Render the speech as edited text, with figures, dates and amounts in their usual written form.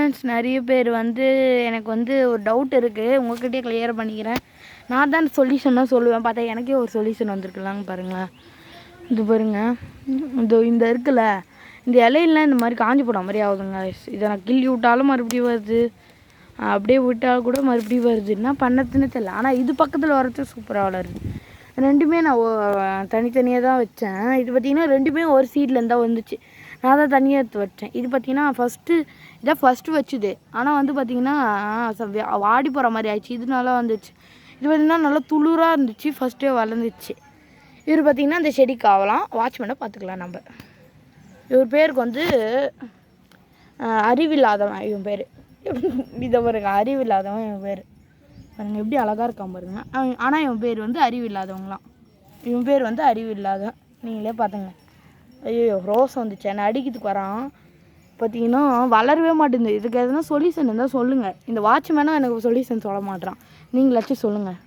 Friends, நிறைய பேர் எனக்கு ஒரு டவுட் இருக்குது, உங்கள்கிட்டயே கிளியர் பண்ணிக்கிறேன். நான் தான் சொல்யூஷனாக சொல்லுவேன், பார்த்தா எனக்கே ஒரு சொல்யூஷன் வந்திருக்குலாங்க பாருங்களேன். இது பாருங்கள், இந்த இருக்குல்ல, இந்த இலையெல்லாம் இந்த மாதிரி காஞ்சி போட மாதிரி ஆகுதுங்க. இதை நான் கிள்ளி விட்டாலும் மறுபடியும் வருது, அப்படியே விட்டாலும் கூட மறுபடியும் வருது. என்ன பண்ணதுன்னு தெரியல. ஆனால் இது பக்கத்தில் வரது சூப்பராக வளருது. ரெண்டுமே நான் தனித்தனியாக தான் வச்சேன். இது பார்த்திங்கன்னா ரெண்டுமே ஒரு சீட்லேருந்து தான் வந்துச்சு. நான் தான் தனியாக எடுத்து வச்சேன். இது பார்த்திங்கன்னா இதான் ஃபஸ்ட்டு வச்சுது. ஆனால் பார்த்திங்கன்னா வாடி போகிற மாதிரி ஆயிடுச்சு. இது நல்லா வந்துச்சு. இது பார்த்திங்கன்னா நல்லா துளுராக இருந்துச்சு, ஃபஸ்ட்டே வளர்ந்துச்சு. இவர் பார்த்திங்கன்னா அந்த செடிக்கு ஆகலாம். வாட்ச்மேனை பார்த்துக்கலாம் நம்ம. இவர் பேருக்கு அறிவில்லாதவன் இவன் பேர். இதை பாருங்க, அறிவில்லாதவன் இவன் பேர். பாருங்க எப்படி அழகாக இருக்கான் பாருங்க. ஆனால் இவன் பேர் அறிவில்லாதவங்களாம். இவன் பேர் அறிவில்லாதவன். நீங்களே பார்த்துங்க. ஐயோ, ரோஸ் வந்துச்சு, என்னை அடிக்கிறதுக்கு வரான். பார்த்தீங்கன்னா வளரவே மாட்டேங்குது. இதுக்கு எதனா சொல்யூஷன் இருந்தால் சொல்லுங்கள். இந்த வாட்ச்மேனும் எனக்கு சொல்யூஷன் சொல்ல மாட்டேறான். நீங்களாச்சும் சொல்லுங்கள்.